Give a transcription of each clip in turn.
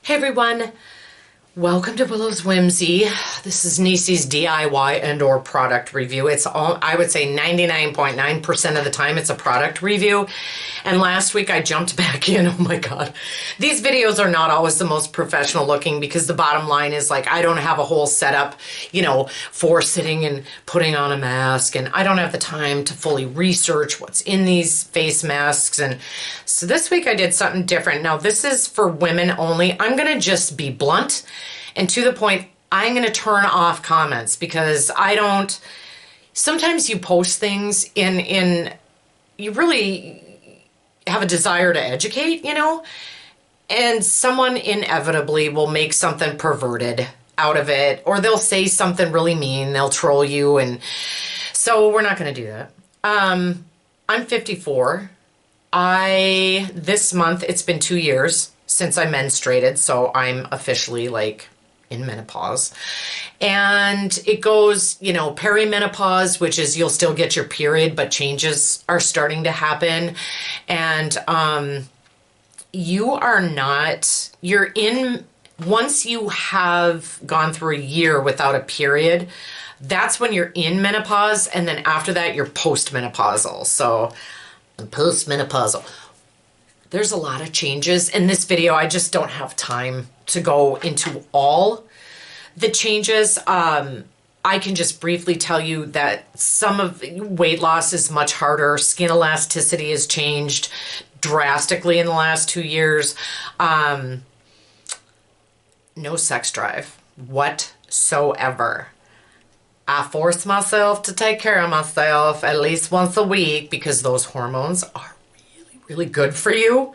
Hey everyone, welcome to Willow's Whimsy. This is Neecie's DIY and or product review. It's all, I would say 99.9% of the time it's a product review. And last week I jumped back in. Oh my God. These videos are not always the most professional looking because the bottom line is like, I don't have a whole setup, for sitting and putting on a mask. And I don't have the time to fully research what's in these face masks. And so this week I did something different. Now this is for women only. I'm going to just be blunt and to the point. I'm going to turn off comments because sometimes you post things you really have a desire to educate, and someone inevitably will make something perverted out of it, or they'll say something really mean, they'll troll you, and so we're not going to do that. I'm 54. This month, it's been 2 years since I menstruated, so I'm officially in menopause. And it goes, perimenopause, which is you'll still get your period, but changes are starting to happen. And once you have gone through a year without a period, that's when you're in menopause. And then after that, you're post-menopausal. So I'm post-menopausal. There's a lot of changes in this video. I just don't have time to go into all the changes. I can just briefly tell you that some of weight loss is much harder. Skin elasticity has changed drastically in the last 2 years. No sex drive whatsoever. I force myself to take care of myself at least once a week because those hormones are really good for you.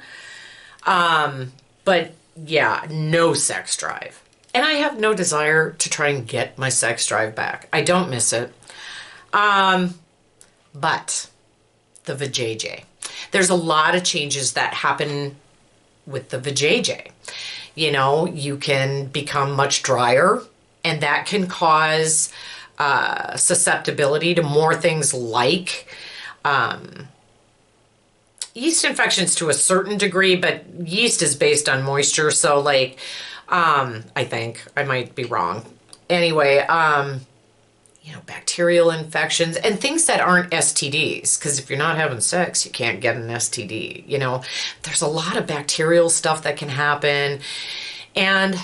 But yeah, no sex drive. And I have no desire to try and get my sex drive back. I don't miss it. But the vajayjay. There's a lot of changes that happen with the vajayjay. You can become much drier, and that can cause susceptibility to more things like yeast infections to a certain degree, but yeast is based on moisture. So I think I might be wrong. Anyway, bacterial infections and things that aren't STDs, because if you're not having sex, you can't get an STD. There's a lot of bacterial stuff that can happen. And,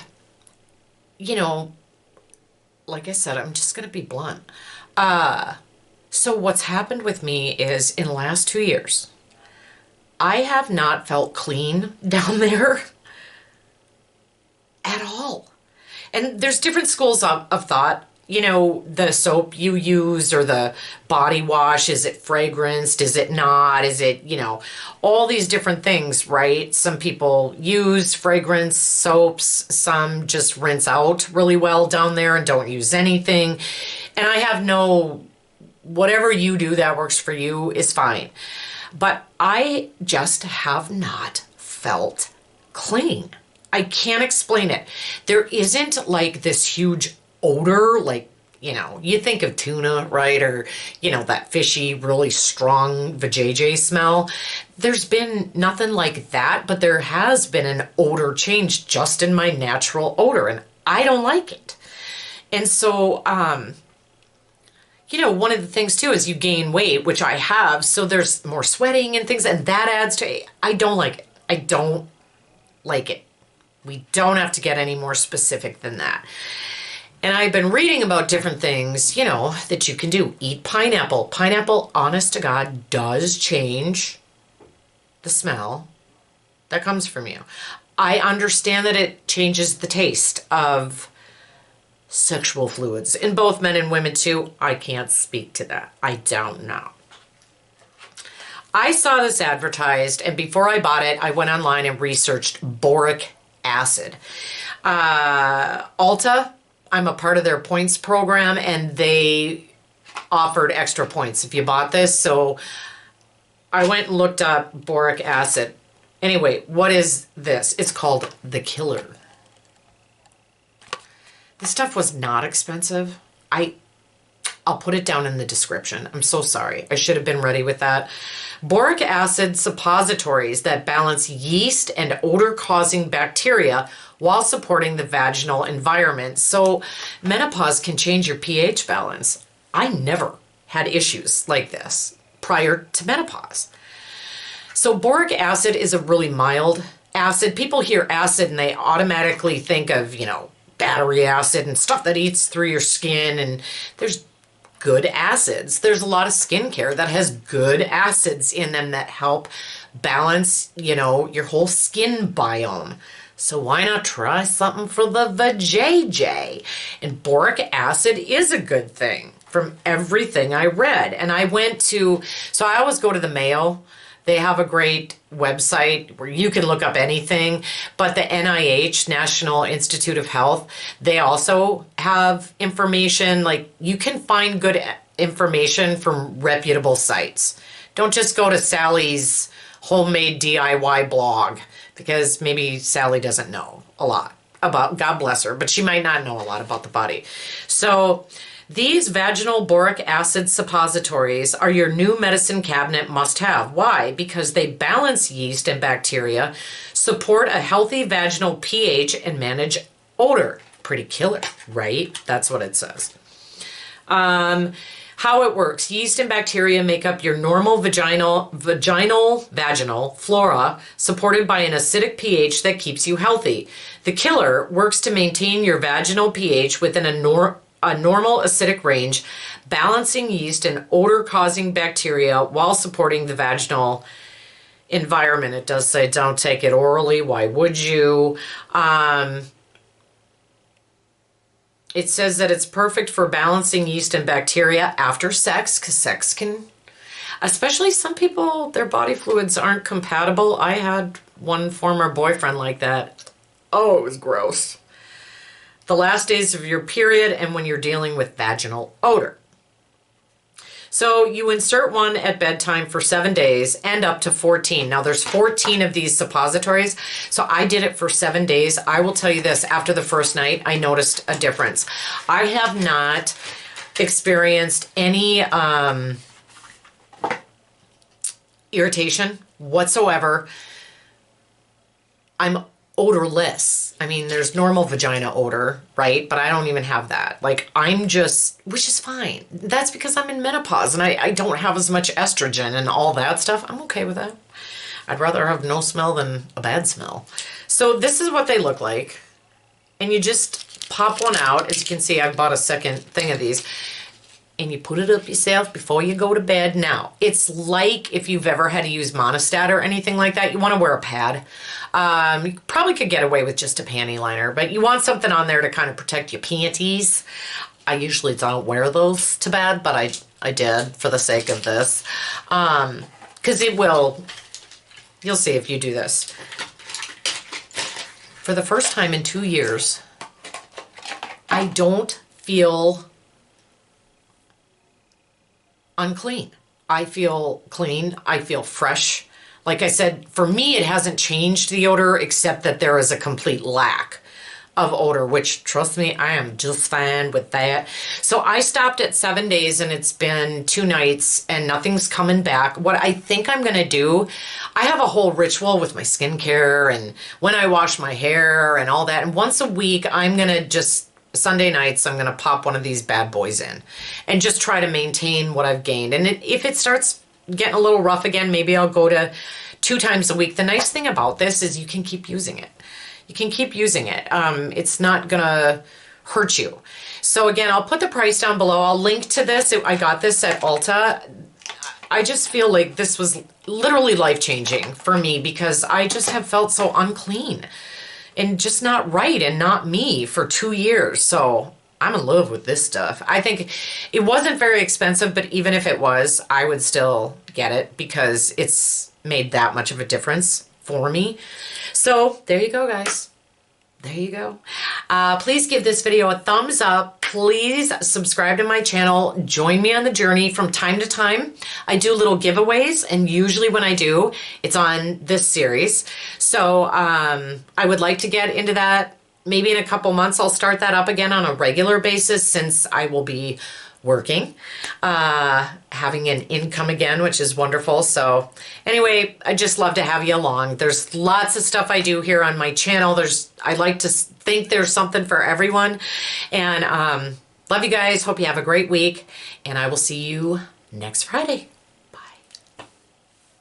like I said, I'm just going to be blunt. So what's happened with me is in the last 2 years, I have not felt clean down there at all. And there's different schools of thought. The soap you use or the body wash, is it fragranced? Is it not? Is it, all these different things, right? Some people use fragrance soaps. Some just rinse out really well down there and don't use anything. And I have whatever you do that works for you is fine. But I just have not felt clean. I can't explain it. There isn't this huge odor, you think of tuna, right? Or, that fishy, really strong vajayjay smell. There's been nothing like that, but there has been an odor change just in my natural odor, and I don't like it. And so, one of the things too is you gain weight, which I have. So there's more sweating and things, and that adds to it. I don't like it. I don't like it. We don't have to get any more specific than that. And I've been reading about different things, that you can do. Eat pineapple. Pineapple, honest to God, does change the smell that comes from you. I understand that it changes the taste of sexual fluids in both men and women too. I can't speak to that. I don't know. I saw this advertised, and before I bought it, I went online and researched boric acid. Ulta, I'm a part of their points program, and they offered extra points if you bought this. So I went and looked up boric acid. Anyway, what is this? It's called the killer. This stuff was not expensive. I'll put it down in the description. I'm so sorry. I should have been ready with that. Boric acid suppositories that balance yeast and odor-causing bacteria while supporting the vaginal environment. So menopause can change your pH balance. I never had issues like this prior to menopause. So boric acid is a really mild acid. People hear acid and they automatically think of, battery acid and stuff that eats through your skin, and there's good acids. There's a lot of skincare that has good acids in them that help balance, your whole skin biome. So why not try something for the vajayjay? And boric acid is a good thing from everything I read. And I so I always go to the Mayo. They have a great website where you can look up anything, but the NIH, National Institute of Health, they also have information. Like, you can find good information from reputable sites. Don't just go to Sally's homemade DIY blog, because maybe Sally doesn't know a lot about, God bless her, but she might not know a lot about the body. So these vaginal boric acid suppositories are your new medicine cabinet must-have. Why? Because they balance yeast and bacteria, support a healthy vaginal pH, and manage odor. Pretty killer, right? That's what it says. How it works. Yeast and bacteria make up your normal vaginal flora, supported by an acidic pH that keeps you healthy. The killer works to maintain your vaginal pH within a normal acidic range, balancing yeast and odor-causing bacteria while supporting the vaginal environment. It does say don't take it orally. Why would you? It says that it's perfect for balancing yeast and bacteria after sex, because sex can, especially some people, their body fluids aren't compatible. I had one former boyfriend like that. Oh, it was gross. The last days of your period and when you're dealing with vaginal odor. So you insert one at bedtime for 7 days and up to 14. Now there's 14 of these suppositories. So I did it for 7 days. I will tell you this, after the first night, I noticed a difference. I have not experienced any irritation whatsoever. I'm odorless. I mean, there's normal vagina odor, right? But I don't even have that. Like, which is fine. That's because I'm in menopause and I don't have as much estrogen and all that stuff. I'm okay with that. I'd rather have no smell than a bad smell. So this is what they look like. And you just pop one out. As you can see, I bought a second thing of these. And you put it up yourself before you go to bed. Now, it's like if you've ever had to use Monistat or anything like that, you want to wear a pad. You probably could get away with just a panty liner, but you want something on there to kind of protect your panties. I usually don't wear those to bed, but I did for the sake of this. Because you'll see if you do this. For the first time in 2 years, I don't feel unclean. I feel clean. I feel fresh. Like I said, for me, it hasn't changed the odor, except that there is a complete lack of odor, which, trust me, I am just fine with that. So I stopped at 7 days and it's been 2 nights and nothing's coming back. What I think I'm going to do, I have a whole ritual with my skincare and when I wash my hair and all that. And once a week, I'm going to Sunday nights, I'm going to pop one of these bad boys in and just try to maintain what I've gained. And if it starts getting a little rough again, maybe I'll go to 2 times a week. The nice thing about this is you can keep using it. You can keep using it. It's not going to hurt you. So again, I'll put the price down below. I'll link to this. I got this at Ulta. I just feel like this was literally life-changing for me because I just have felt so unclean and just not right and not me for 2 years. So I'm in love with this stuff. I think it wasn't very expensive, but even if it was, I would still get it because it's made that much of a difference for me. So there you go, guys. There you go. Please give this video a thumbs up. Please subscribe to my channel. Join me on the journey from time to time. I do little giveaways, and usually when I do, it's on this series. So I would like to get into that. Maybe in a couple months, I'll start that up again on a regular basis since I will be working, having an income again, which is wonderful. So anyway, I just love to have you along. There's lots of stuff I do here on my channel. I like to think there's something for everyone. And love you guys. Hope you have a great week. And I will see you next Friday.